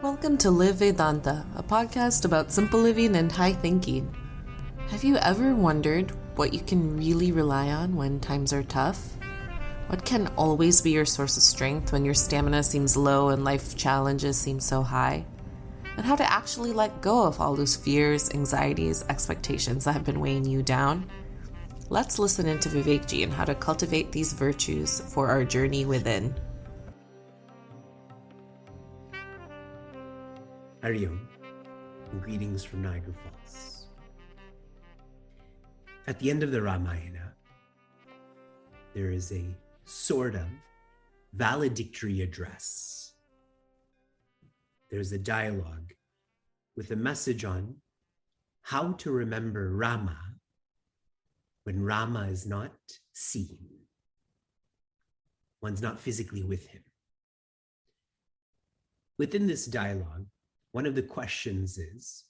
Welcome to Live Vedanta, a podcast about simple living and high thinking. Have you ever wondered what you can really rely on when times are tough? What can always be your source of strength when your stamina seems low and life challenges seem so high? And how to actually let go of all those fears, anxieties, expectations that have been weighing you down? Let's listen into Vivekji and how to cultivate these virtues for our journey within. Hariom, and greetings from Niagara Falls. At the end of the Ramayana, there is a sort of valedictory address. There's a dialogue with a message on how to remember Rama when Rama is not seen. One's not physically with him. Within this dialogue, one of the questions is,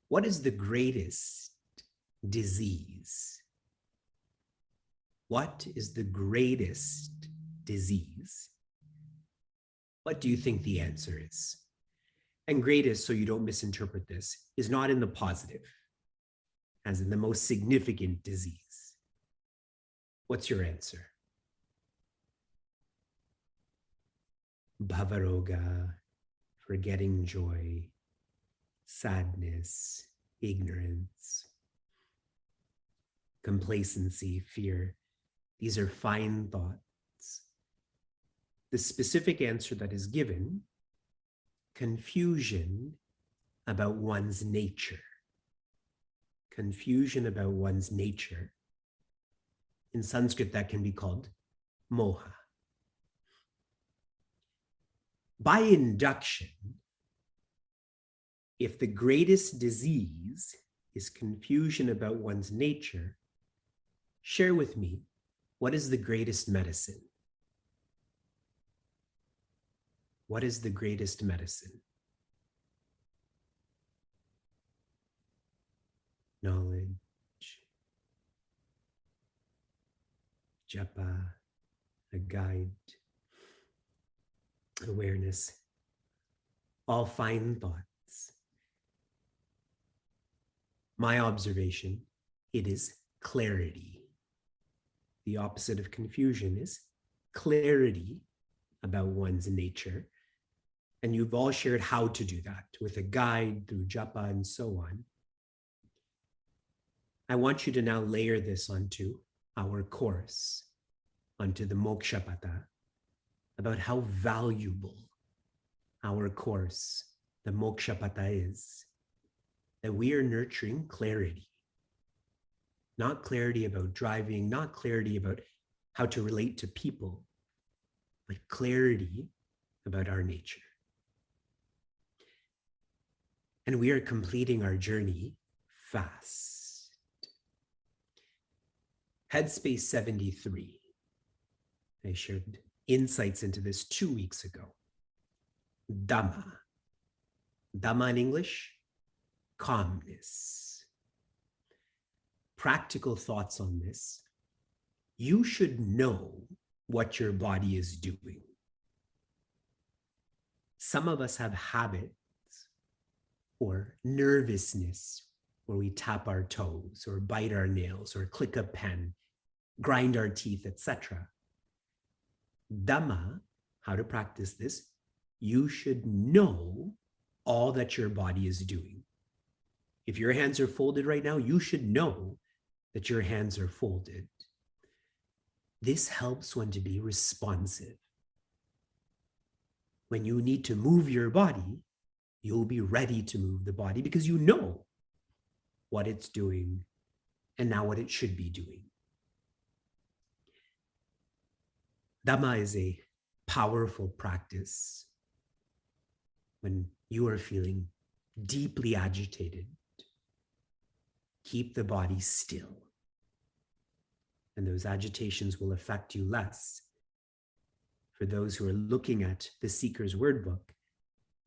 what is the greatest disease? What is the greatest disease? What do you think the answer is? And greatest, so you don't misinterpret this, is not in the positive, as in the most significant disease. What's your answer? Bhavaroga, forgetting joy, sadness, ignorance, complacency, fear. These are fine thoughts. The specific answer that is given, confusion about one's nature. Confusion about one's nature. In Sanskrit, that can be called moha. By induction, if the greatest disease is confusion about one's nature, share with me, what is the greatest medicine? What is the greatest medicine? Knowledge, japa, a guide, awareness, all fine thoughts. My observation, it is clarity. The opposite of confusion is clarity about one's nature. And you've all shared how to do that with a guide through japa and so on. I want you to now layer this onto our course, onto the mumukshutva, about how valuable our course, the mumukshutva, is, that we are nurturing clarity. Not clarity about driving, not clarity about how to relate to people, but clarity about our nature. And we are completing our journey fast. Headspace 73. I shared insights into this 2 weeks ago. Dhamma. Dhamma in English, calmness. Practical thoughts on this. You should know what your body is doing. Some of us have habits or nervousness where we tap our toes or bite our nails or click a pen, grind our teeth, etc. Dhamma, how to practice this, you should know all that your body is doing. If your hands are folded right now, you should know that your hands are folded. This helps one to be responsive. When you need to move your body, you'll be ready to move the body because you know what it's doing and now what it should be doing. Dhamma is a powerful practice when you are feeling deeply agitated. Keep the body still, and those agitations will affect you less. For those who are looking at the Seeker's Word Book,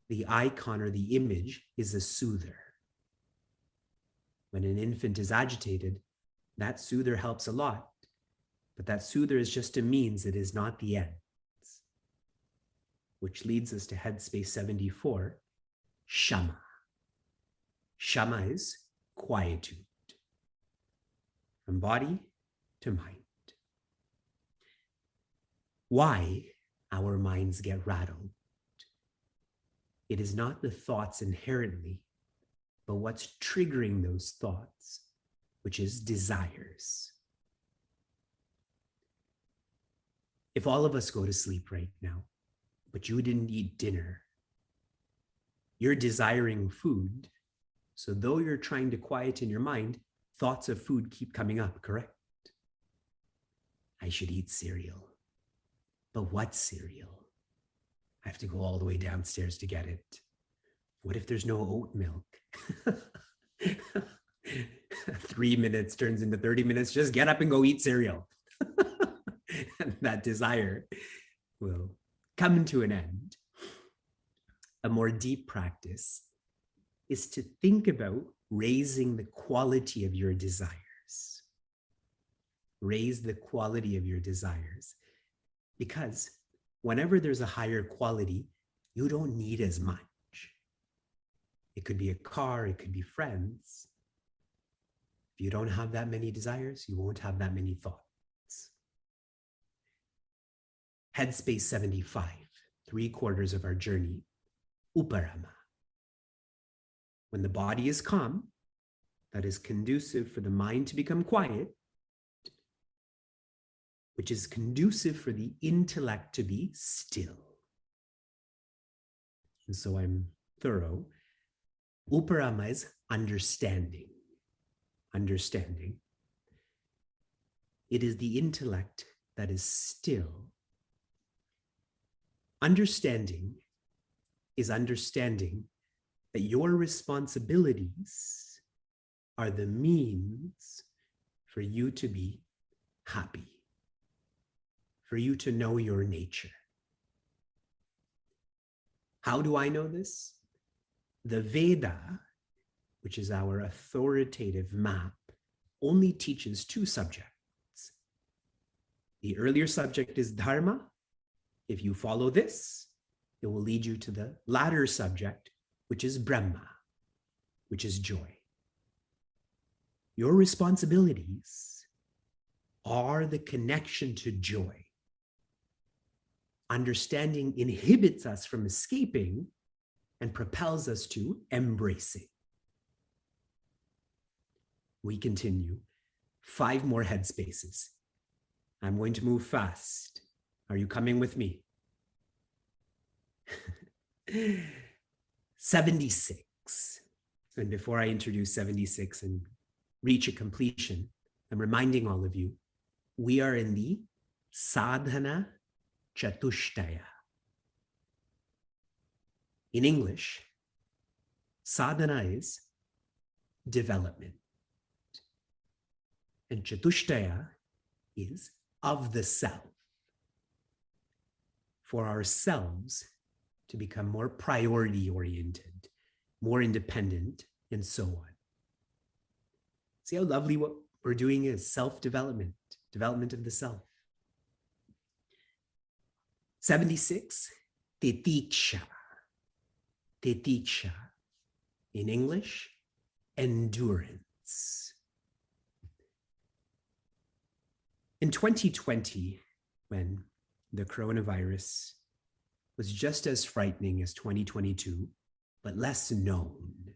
the icon or the image is a soother. When an infant is agitated, that soother helps a lot. But that soother is just a means, it is not the end. which leads us to headspace 74, shama. Shama is quietude, from body to mind. Why our minds get rattled? It is not the thoughts inherently, but what's triggering those thoughts, which is desires. If all of us go to sleep right now, but you didn't eat dinner, you're desiring food. So though you're trying to quieten your mind, thoughts of food keep coming up, correct? I should eat cereal. But what cereal? I have to go all the way downstairs to get it. What if there's no oat milk? 3 minutes turns into 30 minutes. Just get up and go eat cereal. And that desire will come to an end. A more deep practice is to think about raising the quality of your desires. Raise the quality of your desires. Because whenever there's a higher quality, you don't need as much. It could be a car, it could be friends. If you don't have that many desires, you won't have that many thoughts. Headspace 75, 3/4 of our journey, uparama. When the body is calm, that is conducive for the mind to become quiet, which is conducive for the intellect to be still. And so I'm thorough. Uparama is understanding. Understanding. It is the intellect that is still. Understanding is understanding that your responsibilities are the means for you to be happy, for you to know your nature. How do I know this? The Veda, which is our authoritative map, only teaches 2 subjects. The earlier subject is dharma. If you follow this, it will lead you to the latter subject, which is Brahma, which is joy. Your responsibilities are the connection to joy. Understanding inhibits us from escaping and propels us to embracing. We continue. 5 more headspaces. I'm going to move fast. Are you coming with me? 76. And before I introduce 76 and reach a completion, I'm reminding all of you, we are in the sadhana chatushtaya. In English, sadhana is development. And chatushtaya is of the self. For ourselves to become more priority-oriented, more independent, and so on. See how lovely what we're doing is self-development, development of the self. 76, titiksha. Titiksha. In English, endurance. In 2020, when the coronavirus was just as frightening as 2022, but less known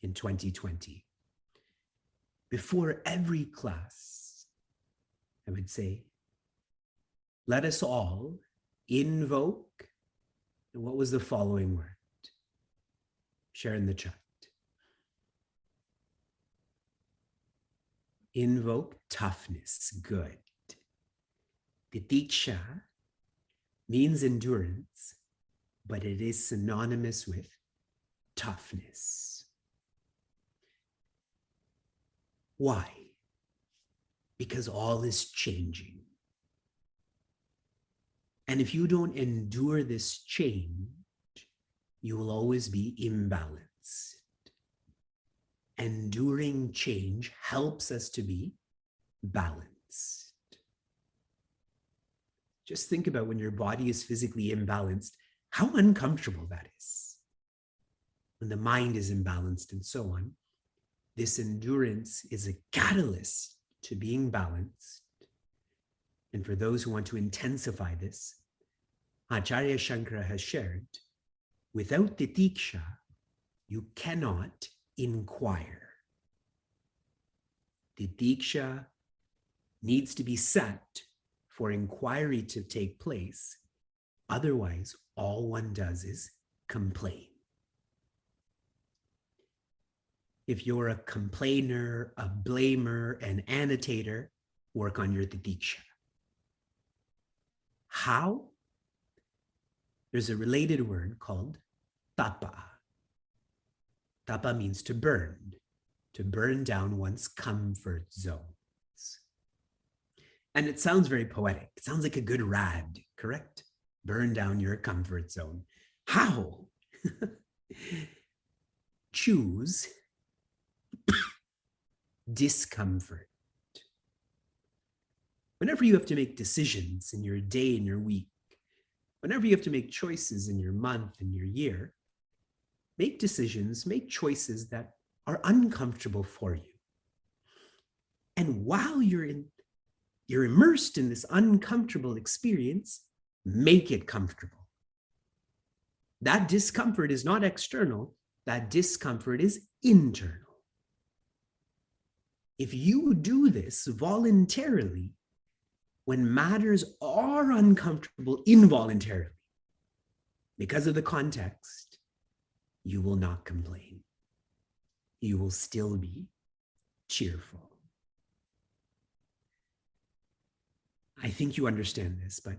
in 2020. Before every class, I would say, let us all invoke, and what was the following word? Share in the chat. Invoke toughness, good. Titiksha means endurance, but it is synonymous with toughness. Why? Because all is changing. And if you don't endure this change, you will always be imbalanced. Enduring change helps us to be balanced. Just think about when your body is physically imbalanced, how uncomfortable that is. When the mind is imbalanced and so on, this endurance is a catalyst to being balanced. And for those who want to intensify this, Acharya Shankara has shared, without titiksha, you cannot inquire. Titiksha needs to be set for inquiry to take place. Otherwise, all one does is complain. If you're a complainer, a blamer, an annotator, work on your titiksha. How? There's a related word called tapa. Tapa means to burn down one's comfort zones. And it sounds very poetic. It sounds like a good rad, correct? Burn down your comfort zone. How? Choose discomfort. Whenever you have to make decisions in your day and your week, whenever you have to make choices in your month and your year, make decisions, make choices that are uncomfortable for you. And while you're immersed in this uncomfortable experience, make it comfortable. That discomfort is not external, that discomfort is internal. If you do this voluntarily, when matters are uncomfortable involuntarily, because of the context, you will not complain. You will still be cheerful. I think you understand this, but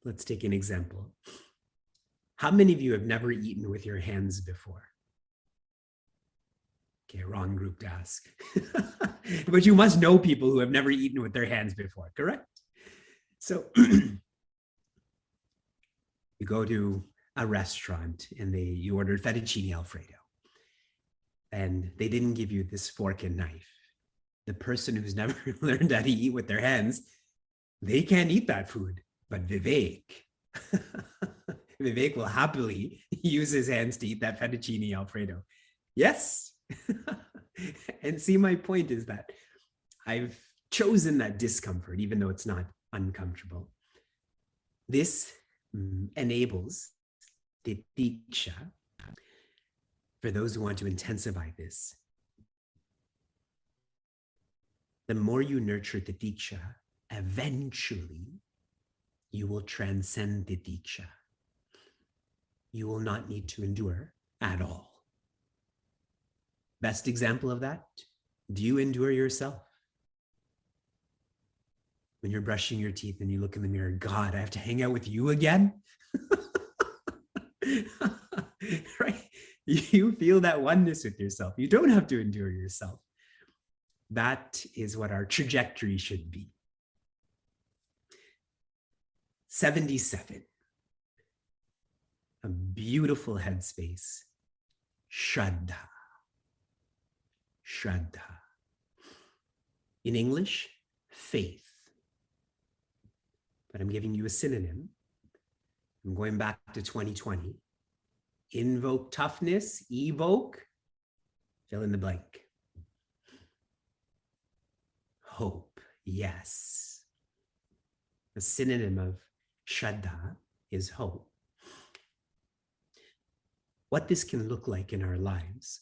let's take an example. How many of you have never eaten with your hands before? Okay, wrong group to ask. But you must know people who have never eaten with their hands before, correct? So you go to a restaurant and you ordered fettuccine Alfredo, and they didn't give you this fork and knife. The person who's never learned how to eat with their hands, they can't eat that food. But Vivek will happily use his hands to eat that fettuccine Alfredo. Yes. And see, my point is that I've chosen that discomfort, even though it's not uncomfortable. This enables titiksha. For those who want to intensify this, the more you nurture titiksha, eventually you will transcend titiksha. You will not need to endure at all. Best example of that, do you endure yourself? When you're brushing your teeth and you look in the mirror, God, I have to hang out with you again? Right? You feel that oneness with yourself. You don't have to endure yourself. That is what our trajectory should be. 77. A beautiful headspace. Shraddha. Shraddha. In English, faith. But I'm giving you a synonym. I'm going back to 2020. Invoke toughness, evoke, fill in the blank. Hope, yes. A synonym of shraddha is hope. What this can look like in our lives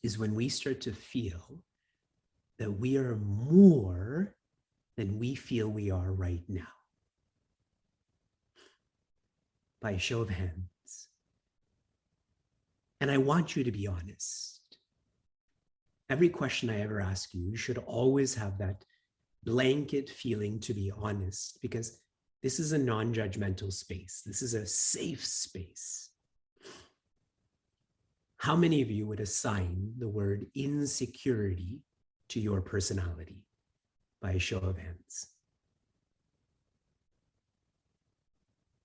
is when we start to feel that we are more than we feel we are right now. By a show of hands. And I want you to be honest. Every question I ever ask you, you should always have that blanket feeling to be honest, because this is a non-judgmental space. This is a safe space. How many of you would assign the word insecurity to your personality? By a show of hands.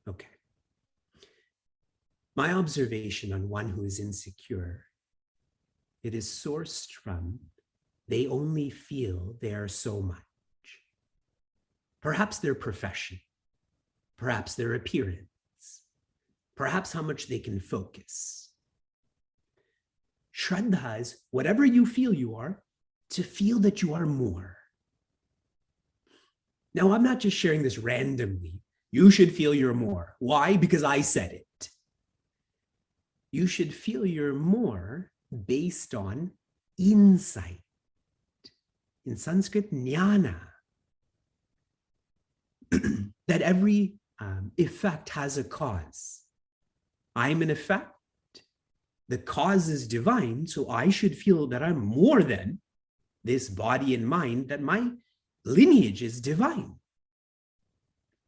Okay. My observation on one who is insecure, it is sourced from they only feel they are so much. Perhaps their profession, perhaps their appearance, perhaps how much they can focus. Shraddha is whatever you feel you are, to feel that you are more. Now, I'm not just sharing this randomly. You should feel you're more. Why? Because I said it. You should feel you're more based on insight. In Sanskrit, jnana. That every effect has a cause. I'm an effect. The cause is divine, so I should feel that I'm more than this body and mind, that my lineage is divine.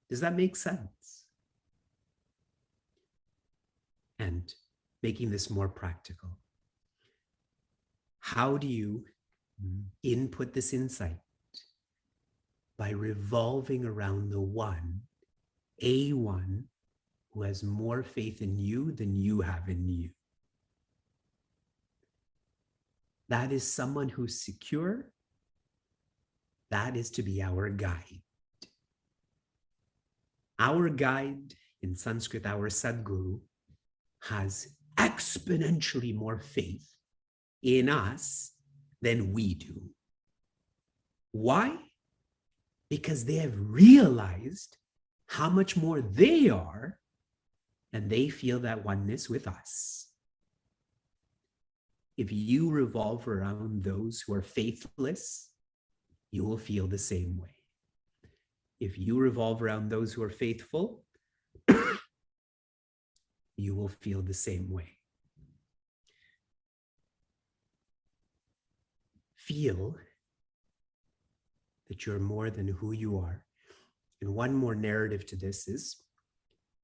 Does that make sense? And making this more practical, how do you input this insight? By revolving around the one, a one, who has more faith in you than you have in you. That is someone who's secure. That is to be our guide. Our guide, in Sanskrit, our Sadguru, has exponentially more faith in us than we do. Why? Because they have realized how much more they are, and they feel that oneness with us. If you revolve around those who are faithless, you will feel the same way. If you revolve around those who are faithful, you will feel the same way. Feel that you're more than who you are. And one more narrative to this is,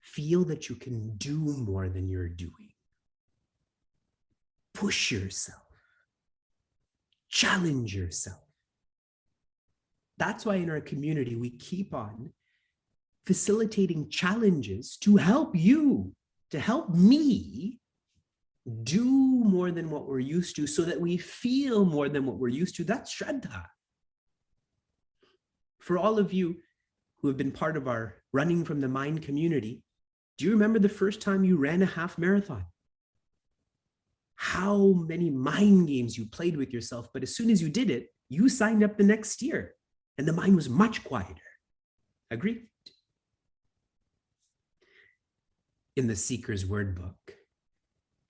feel that you can do more than you're doing. Push yourself. Challenge yourself. That's why in our community, we keep on facilitating challenges to help you, to help me do more than what we're used to, so that we feel more than what we're used to. That's shraddha. For all of you who have been part of our Running from the Mind community, do you remember the first time you ran a half marathon? How many mind games you played with yourself, but as soon as you did it, you signed up the next year, and the mind was much quieter. Agreed? In the Seeker's Word Book,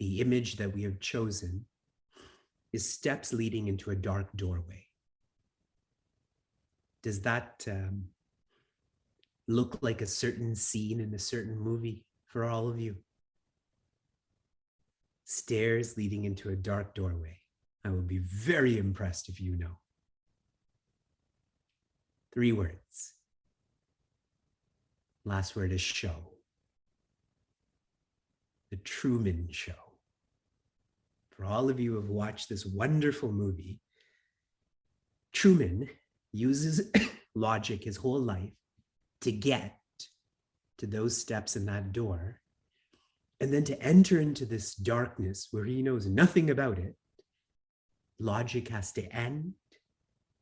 the image that we have chosen is steps leading into a dark doorway. Does that look like a certain scene in a certain movie for all of you? Stairs leading into a dark doorway. I would be very impressed if you know. 3 words. Last word is show. The Truman Show. For all of you who have watched this wonderful movie, Truman uses logic his whole life to get to those steps in that door, and then to enter into this darkness where he knows nothing about it. Logic has to end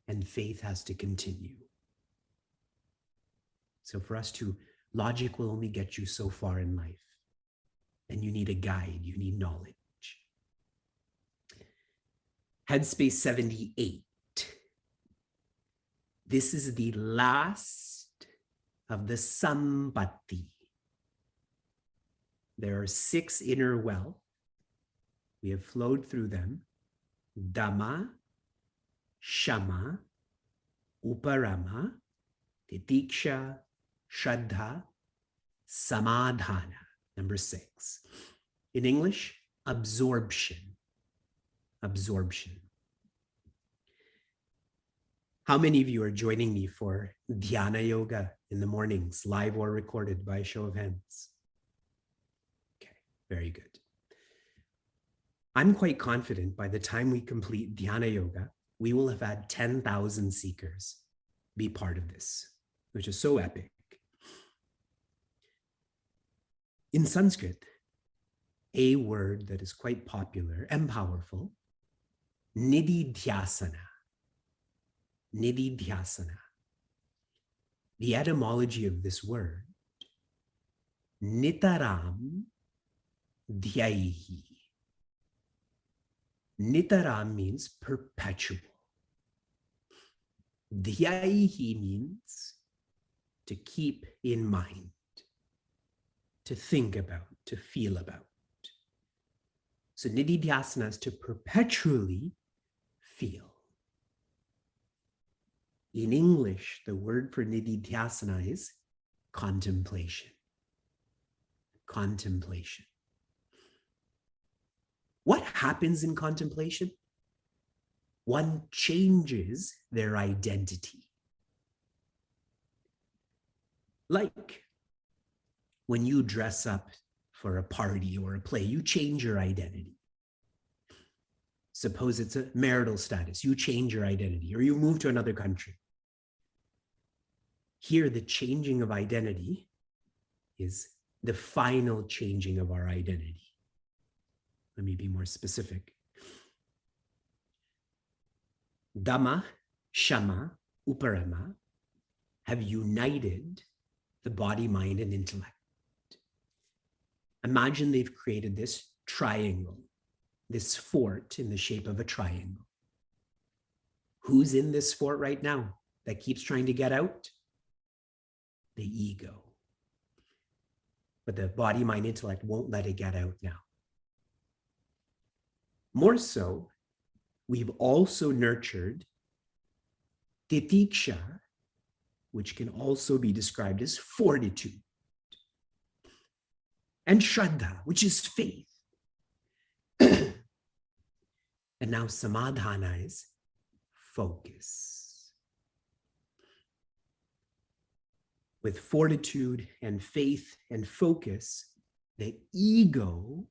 and faith has to continue. So for us to, logic will only get you so far in life. And you need a guide, you need knowledge. Headspace 78. This is the last of the sampatti. There are 6 inner well. We have flowed through them. Dhamma, Shama, Uparama, Titiksha, Shraddha, Samadhana. Number 6. In English, absorption. Absorption. How many of you are joining me for dhyana yoga in the mornings, live or recorded, by a show of hands? Okay, very good. I'm quite confident by the time we complete dhyana yoga, we will have had 10,000 seekers be part of this, which is so epic. In Sanskrit, a word that is quite popular and powerful, nididhyasana. Nididhyasana. The etymology of this word, nitaram Dhyaihi. Nitaram means perpetual. Dhyaihi means to keep in mind, to think about, to feel about. So nididhyasana is to perpetually feel. In English, the word for nididhyasana is contemplation. Contemplation. What happens in contemplation? One changes their identity. Like when you dress up for a party or a play, you change your identity. Suppose it's a marital status, you change your identity, or you move to another country. Here, the changing of identity is the final changing of our identity. Let me be more specific. Dhamma, Shama, Uparama have united the body, mind, and intellect. Imagine they've created this triangle, this fort in the shape of a triangle. Who's in this fort right now that keeps trying to get out? The ego. But the body, mind, intellect won't let it get out now. More so, we've also nurtured titiksha, which can also be described as fortitude, and shraddha, which is faith. And now samadhana is focus. With fortitude and faith and focus, the ego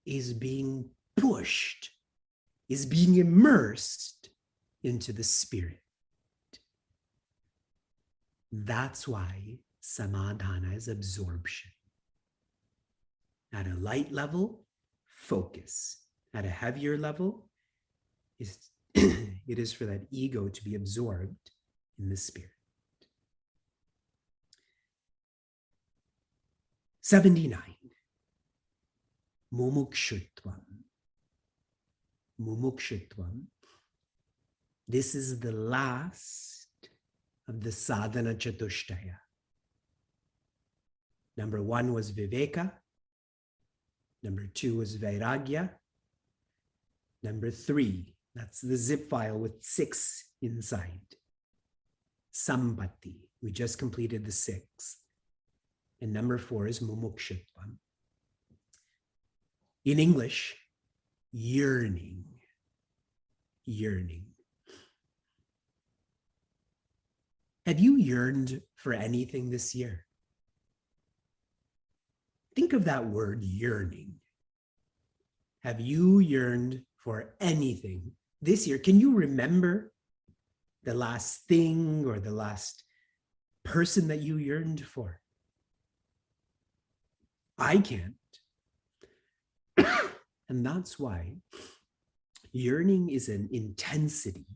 is being pushed, is being immersed into the spirit. That's why samadhana is absorption. At a light level, focus. At a heavier level, it is for that ego to be absorbed in the spirit. 79. Mumukshutvam. Mumukshutvam. This is the last of the sadhana chatushtaya. Number 1 was viveka. Number 2 was vairagya. Number 3, that's the zip file with 6 inside. Sampatti. We just completed the 6th. And number 4 is mumukshutvam. In English, yearning. Yearning. Have you yearned for anything this year? Think of that word, yearning. Have you yearned for anything this year? Can you remember the last thing or the last person that you yearned for? I can't. And that's why yearning is an intensity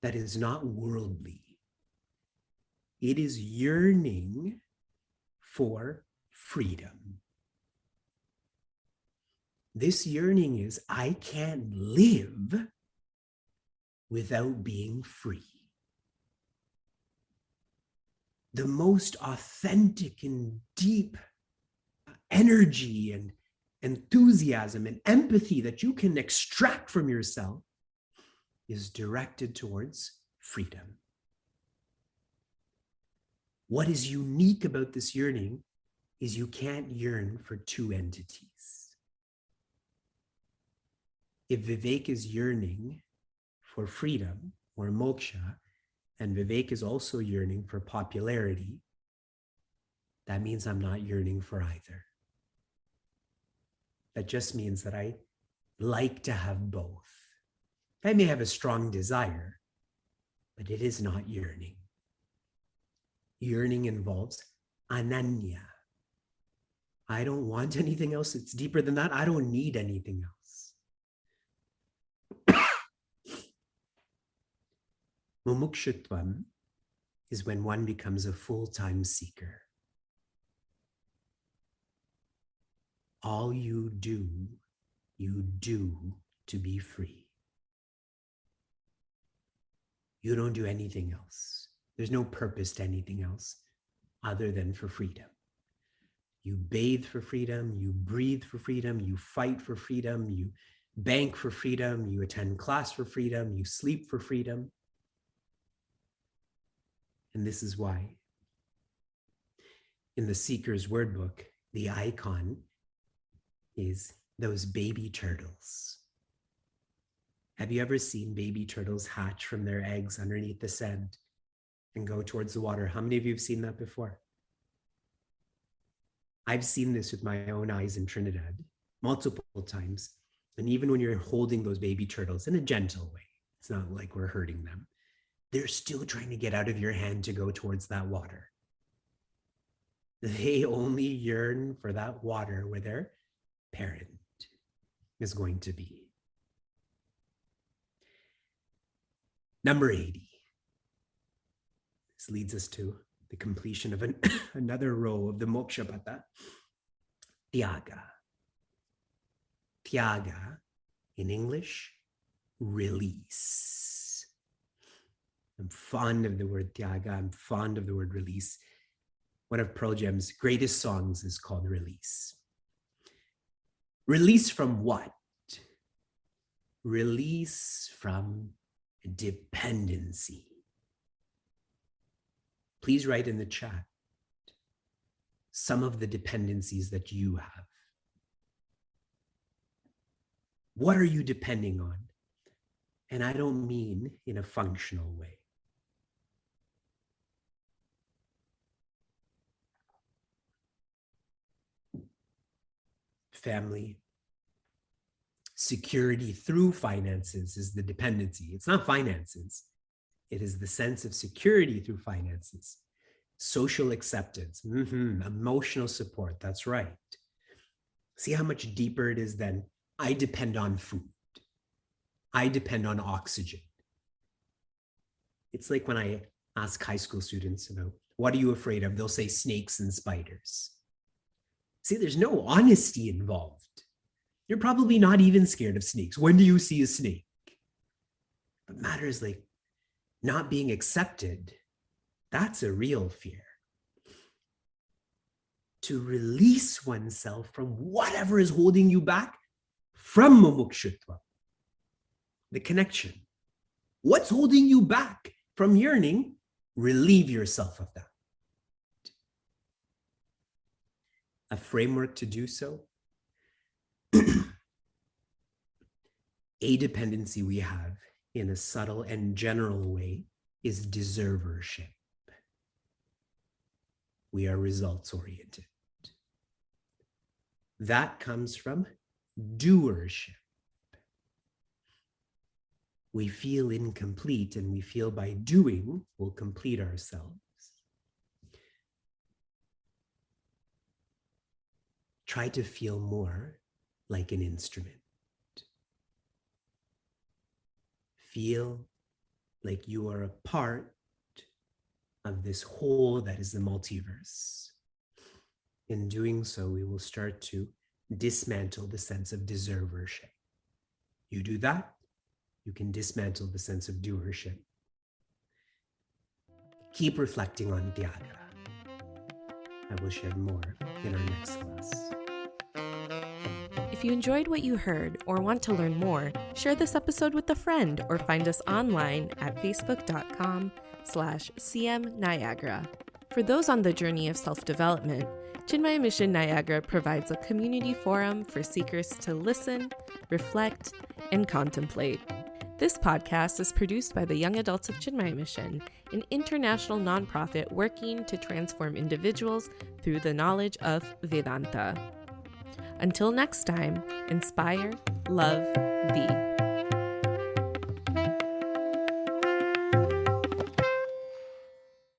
that is not worldly. It is yearning for freedom. This yearning is, I can't live without being free. The most authentic and deep energy and enthusiasm and empathy that you can extract from yourself is directed towards freedom. What is unique about this yearning is you can't yearn for two entities. If Vivek is yearning for freedom or moksha, and Vivek is also yearning for popularity, that means I'm not yearning for either. That just means that I like to have both. I may have a strong desire, but it is not yearning. Yearning involves ananya. I don't want anything else. It's deeper than that. I don't need anything else. Mumukshutvam is when one becomes a full-time seeker. all you do to be free. You don't do anything else. There's no purpose to anything else other than for freedom. You bathe for freedom, you breathe for freedom, you fight for freedom, you bank for freedom, you attend class for freedom, you sleep for freedom. And this is why in the Seeker's Word Book, the icon is those baby turtles. Have you ever seen baby turtles hatch from their eggs underneath the sand and go towards the water? How many of you have seen that before? I've seen this with my own eyes in Trinidad multiple times. And even when you're holding those baby turtles in a gentle way, it's not like we're hurting them, they're still trying to get out of your hand to go towards that water. They only yearn for that water where their parent is going to be. Number 80. This leads us to the completion of another row of the mumukshutva, tyaga. Tyaga, in English, release. I'm fond of the word tyaga. I'm fond of the word release. One of Pearl Jam's greatest songs is called Release. Release from what? Release from dependency. Please write in the chat some of the dependencies that you have. What are you depending on? And I don't mean in a functional way. Family. Security through finances is the dependency. It's not finances. It is the sense of security through finances. Social acceptance, emotional support, that's right. See how much deeper it is then? I depend on food. I depend on oxygen. It's like when I ask high school students, what are you afraid of? They'll say snakes and spiders. See, there's no honesty involved. You're probably not even scared of snakes. When do you see a snake? But matters like not being accepted, that's a real fear. To release oneself from whatever is holding you back from mumukshutva, the connection. What's holding you back from yearning? Relieve yourself of that. A framework to do so. A dependency we have in a subtle and general way is deservership. We are results oriented. That comes from doership. We feel incomplete, and we feel by doing we'll complete ourselves. Try to feel more like an instrument. Feel like you are a part of this whole that is the multiverse. In doing so, we will start to dismantle the sense of deservership. You do that, you can dismantle the sense of doership. Keep reflecting on tyaga. I will share more in our next class. If you enjoyed what you heard or want to learn more, share this episode with a friend or find us online at facebook.com/cmniagara. For those on the journey of self-development, Chinmaya Mission Niagara provides a community forum for seekers to listen, reflect, and contemplate. This podcast is produced by the Young Adults of Chinmaya Mission, an international nonprofit working to transform individuals through the knowledge of Vedanta. Until next time, inspire, love, be.